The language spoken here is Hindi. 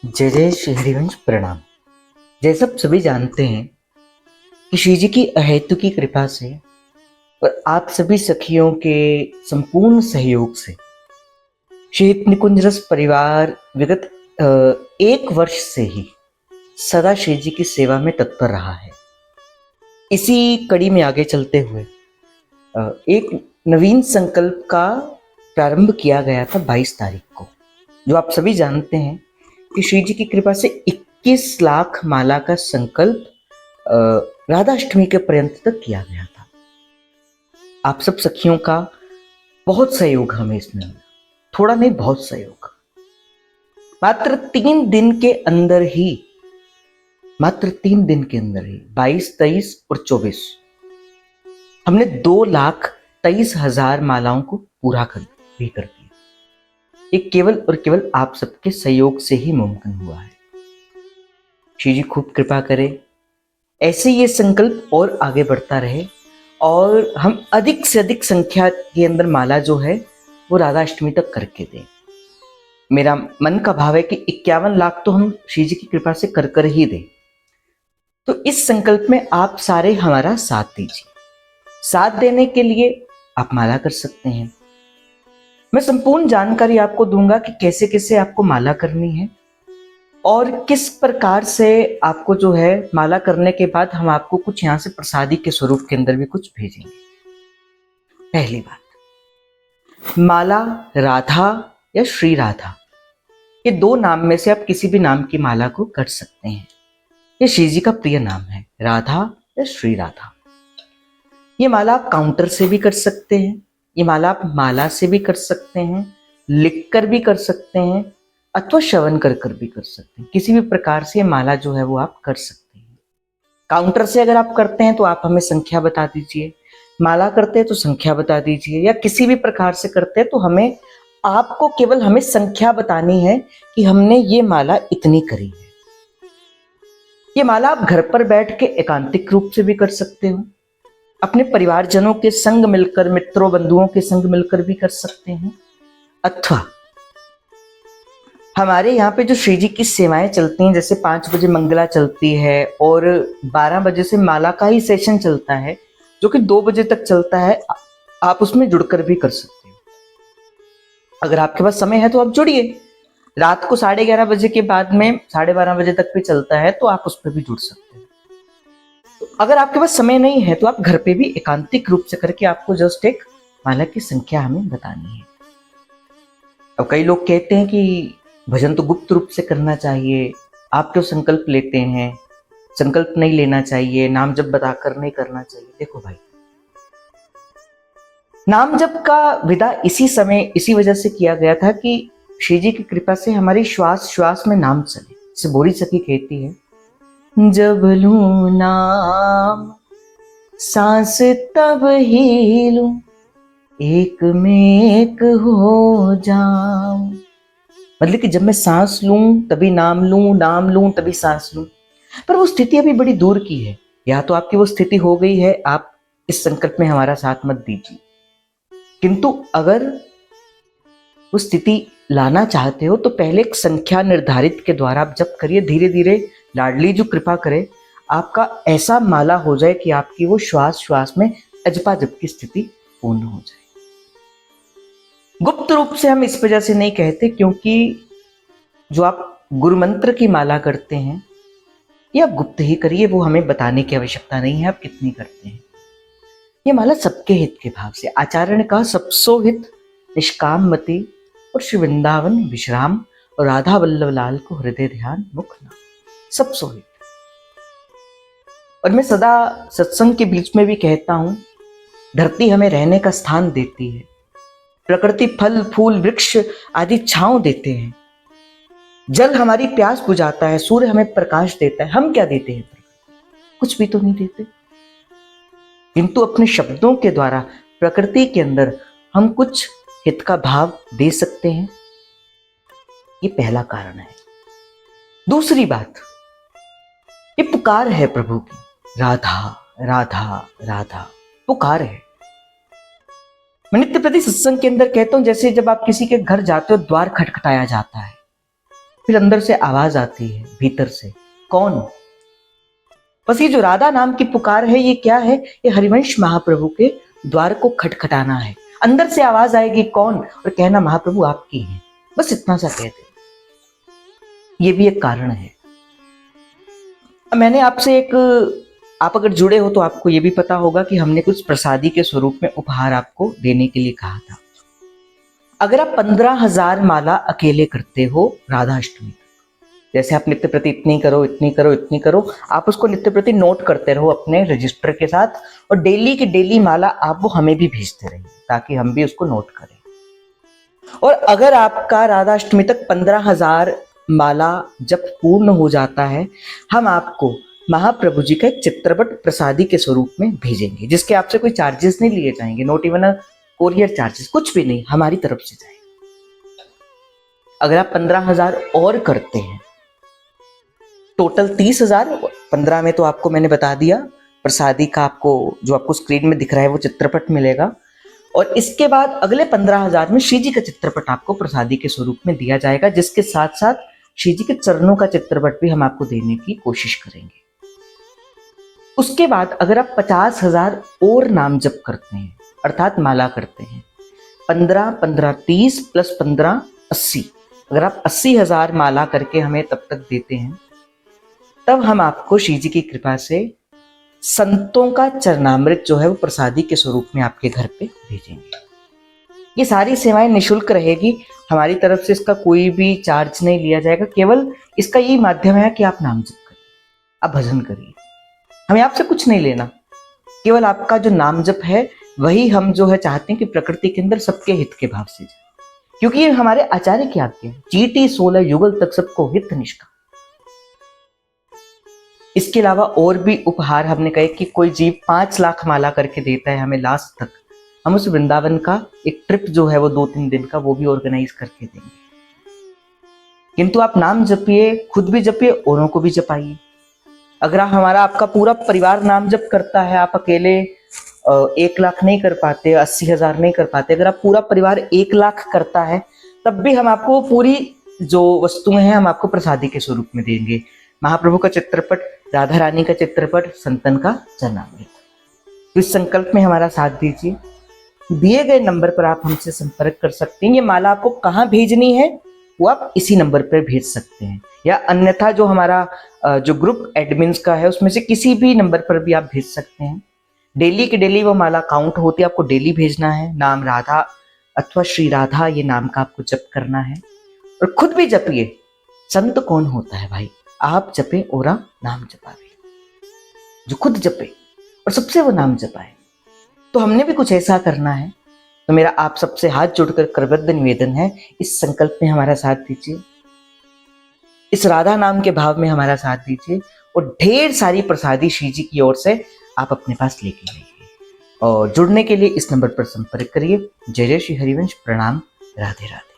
जय जय श्री हरिवंश प्रणाम। जैसा आप सभी जानते हैं कि श्री जी की अहेतुकी कृपा से और आप सभी सखियों के संपूर्ण सहयोग से श्री हित निकुंज रस परिवार विगत 1 वर्ष से ही सदा श्री जी की सेवा में तत्पर रहा है। इसी कड़ी में आगे चलते हुए एक नवीन संकल्प का प्रारंभ किया गया था 22 तारीख को, जो आप सभी जानते हैं कि श्री जी की कृपा से 21 लाख माला का संकल्प राधाष्टमी के पर्यंत तक किया गया था। आप सब सखियों का बहुत सहयोग हमें इसमें मिला, थोड़ा नहीं बहुत सहयोग। मात्र 3 दिन के अंदर ही 22, 23 और 24 हमने 2,23,000 मालाओं को पूरा कर दिया। ये केवल और केवल आप सबके सहयोग से ही मुमकिन हुआ है। श्री जी खूब कृपा करे, ऐसे ये संकल्प और आगे बढ़ता रहे और हम अधिक से अधिक संख्या के अंदर माला जो है वो राधाष्टमी तक करके दें। मेरा मन का भाव है कि 51 लाख तो हम श्री जी की कृपा से कर ही दें। तो इस संकल्प में आप सारे हमारा साथ दीजिए। साथ देने के लिए आप माला कर सकते हैं। मैं संपूर्ण जानकारी आपको दूंगा कि कैसे कैसे आपको माला करनी है और किस प्रकार से आपको जो है माला करने के बाद हम आपको कुछ यहां से प्रसादी के स्वरूप के अंदर भी कुछ भेजेंगे। पहली बात, माला राधा या श्री राधा, ये 2 नाम में से आप किसी भी नाम की माला को कर सकते हैं। ये श्री जी का प्रिय नाम है, राधा या श्री राधा। ये माला आप काउंटर से भी कर सकते हैं, ये माला आप माला से भी कर सकते हैं, लिख कर भी कर सकते हैं अथवा श्रवण कर भी कर सकते हैं। किसी भी प्रकार से ये माला जो है वो आप कर सकते हैं। काउंटर से अगर आप करते हैं तो आप हमें संख्या बता दीजिए, माला करते हैं तो संख्या बता दीजिए, या किसी भी प्रकार से करते हैं तो हमें आपको केवल हमें संख्या बतानी है कि हमने ये माला इतनी करी है। ये माला आप घर पर बैठ के एकांतिक रूप से भी कर सकते हो, अपने परिवारजनों के संग मिलकर, मित्रों बंधुओं के संग मिलकर भी कर सकते हैं, अथवा हमारे यहाँ पे जो श्री जी की सेवाएं चलती हैं, जैसे 5 बजे मंगला चलती है और 12 बजे से माला का ही सेशन चलता है जो कि 2 बजे तक चलता है, आप उसमें जुड़कर भी कर सकते हो। अगर आपके पास समय है तो आप जुड़िए। रात को 11:30 बजे के बाद में 12:30 बजे तक भी चलता है तो आप उस पर भी जुड़ सकते हो। तो अगर आपके पास समय नहीं है तो आप घर पे भी एकांतिक रूप से करके आपको जस्ट एक माला की संख्या हमें बतानी है। अब कई लोग कहते हैं कि भजन तो गुप्त रूप से करना चाहिए, आप क्यों संकल्प लेते हैं, संकल्प नहीं लेना चाहिए, नाम जप बताकर नहीं करना चाहिए। देखो भाई, नाम जप का विदा इसी समय इसी वजह से किया गया था कि श्री जी की कृपा से हमारी श्वास श्वास में नाम चले। जैसे बोरी सखी कहती है, जब लूं नाम सांस तब ही लूं, एक में एक हो जाऊं। मतलब कि जब मैं सांस लूं तभी नाम लूं, नाम लूं तभी सांस लूं। पर वो स्थिति अभी बड़ी दूर की है, या तो आपकी वो स्थिति हो गई है, आप इस संकल्प में हमारा साथ मत दीजिए। किंतु अगर वो स्थिति लाना चाहते हो तो पहले एक संख्या निर्धारित के द्वारा आप जप करिए। धीरे धीरे लाडली जो कृपा करे, आपका ऐसा माला हो जाए कि आपकी वो श्वास श्वास में अजपा जप की स्थिति पूर्ण हो जाए। गुप्त रूप से हम इस वजह से नहीं कहते क्योंकि जो आप गुरु मंत्र की माला करते हैं ये आप गुप्त ही करिए, वो हमें बताने की आवश्यकता नहीं है आप कितनी करते हैं। ये माला सबके हित के भाव से, आचार्य ने कहा सबसो हित निष्काम मति और श्री वृंदावन विश्राम और राधा वल्लभ लाल को हृदय ध्यान मुख नाम, सबसो हित। और मैं सदा सत्संग के बीच में भी कहता हूं, धरती हमें रहने का स्थान देती है, प्रकृति फल फूल वृक्ष आदि छांव देते हैं, जल हमारी प्यास बुझाता है, सूर्य हमें प्रकाश देता है। हम क्या देते हैं? कुछ भी तो नहीं देते, किंतु अपने शब्दों के द्वारा प्रकृति के अंदर हम कुछ हित का भाव दे सकते हैं। ये पहला कारण है। दूसरी बात, ये पुकार है प्रभु की, राधा राधा राधा पुकार है। मैं नित्य प्रति सत्संग के अंदर कहता हूं, जैसे जब आप किसी के घर जाते हो द्वार खटखटाया जाता है, फिर अंदर से आवाज आती है, भीतर से, कौन? बस ये जो राधा नाम की पुकार है, ये क्या है? ये हरिवंश महाप्रभु के द्वार को खटखटाना है। अंदर से आवाज आएगी, कौन? और कहना, महाप्रभु आपकी हैं। बस इतना सा कहते। ये भी एक कारण है। मैंने आपसे आप अगर जुड़े हो तो आपको ये भी पता होगा कि हमने कुछ प्रसादी के स्वरूप में उपहार आपको देने के लिए कहा था। अगर आप 15,000 माला अकेले करते हो राधा अष्टमी, जैसे आप नित्य प्रति इतनी करो, इतनी करो, इतनी करो, आप उसको नित्य प्रति नोट करते रहो अपने रजिस्टर के साथ, और डेली की डेली माला आप वो हमें भी भेजते रहिए ताकि हम भी उसको नोट करें। और अगर आपका राधा अष्टमी तक 15,000 माला जब पूर्ण हो जाता है, हम आपको महाप्रभु जी का एक चित्रपट प्रसादी के स्वरूप में भेजेंगे, जिसके आपसे कोई चार्जेस नहीं लिए जाएंगे, नॉट इवन कोरियर चार्जेस, कुछ भी नहीं, हमारी तरफ से जाएगा। अगर आप 15,000 और करते हैं, टोटल 30,000, 15 में तो आपको मैंने बता दिया प्रसादी का, आपको जो आपको स्क्रीन में दिख रहा है वो चित्रपट मिलेगा, और इसके बाद अगले 15,000 में श्री जी का चित्रपट आपको प्रसादी के स्वरूप में दिया जाएगा, जिसके साथ साथ श्री जी के चरणों का चित्रपट भी हम आपको देने की कोशिश करेंगे। उसके बाद अगर आप 50,000 और नाम जप करते हैं, अर्थात माला करते हैं, 15, 15, 30 प्लस 15, 80, अगर आप 80,000 माला करके हमें तब तक देते हैं, तब हम आपको श्री जी की कृपा से संतों का चरणामृत जो है वो प्रसादी के स्वरूप में आपके घर पे भेजेंगे। ये सारी सेवाएं निशुल्क रहेगी, हमारी तरफ से इसका कोई भी चार्ज नहीं लिया जाएगा, केवल इसका यही माध्यम है कि आप नाम जप करिए, आप भजन करिए, हमें आपसे कुछ नहीं लेना, केवल आपका जो नाम जप है वही हम जो है चाहते हैं कि प्रकृति के अंदर सबके हित के भाव से जाए, क्योंकि ये हमारे आचार्य की आज्ञा है, चीटी 16 युगल तक सबको हित निष्ठा। इसके अलावा और भी उपहार हमने कहे कि कोई जीव 5 लाख माला करके देता है हमें लास्ट तक, हम उस वृंदावन का एक ट्रिप जो है वो 2-3 दिन का वो भी ऑर्गेनाइज करके देंगे। किंतु आप नाम जपिए, खुद भी जपिए, औरों को भी जपाइए। अगर आपका पूरा परिवार नाम जप करता है, आप अकेले 1 लाख नहीं कर पाते, 80,000 नहीं कर पाते, अगर आप पूरा परिवार 1 लाख करता है, तब भी हम आपको पूरी जो वस्तुएं हैं हम आपको प्रसादी के स्वरूप में देंगे। महाप्रभु का चित्रपट, राधा रानी का चित्रपट, संतन का चरणामृत। तो इस संकल्प में हमारा साथ दीजिए। दिए गए नंबर पर आप हमसे संपर्क कर सकते हैं। ये माला आपको कहाँ भेजनी है वो आप इसी नंबर पर भेज सकते हैं, या अन्यथा जो हमारा जो ग्रुप एडमिन्स का है उसमें से किसी भी नंबर पर भी आप भेज सकते हैं। डेली की डेली वो माला काउंट होती है, आपको डेली भेजना है। नाम राधा अथवा श्री राधा ये नाम का आपको जप करना है, और खुद भी जपिए। संत कौन होता है भाई? आप जपे और नाम जपावे, जो खुद जपे और सबसे वो नाम जपाए। तो हमने भी कुछ ऐसा करना है। तो मेरा आप सबसे हाथ जोड़कर करबद्ध निवेदन है, इस संकल्प में हमारा साथ दीजिए, इस राधा नाम के भाव में हमारा साथ दीजिए, और ढेर सारी प्रसादी श्री जी की ओर से आप अपने पास लेके आइए। और जुड़ने के लिए इस नंबर पर संपर्क करिए। जय जय श्री हरिवंश। प्रणाम। राधे राधे।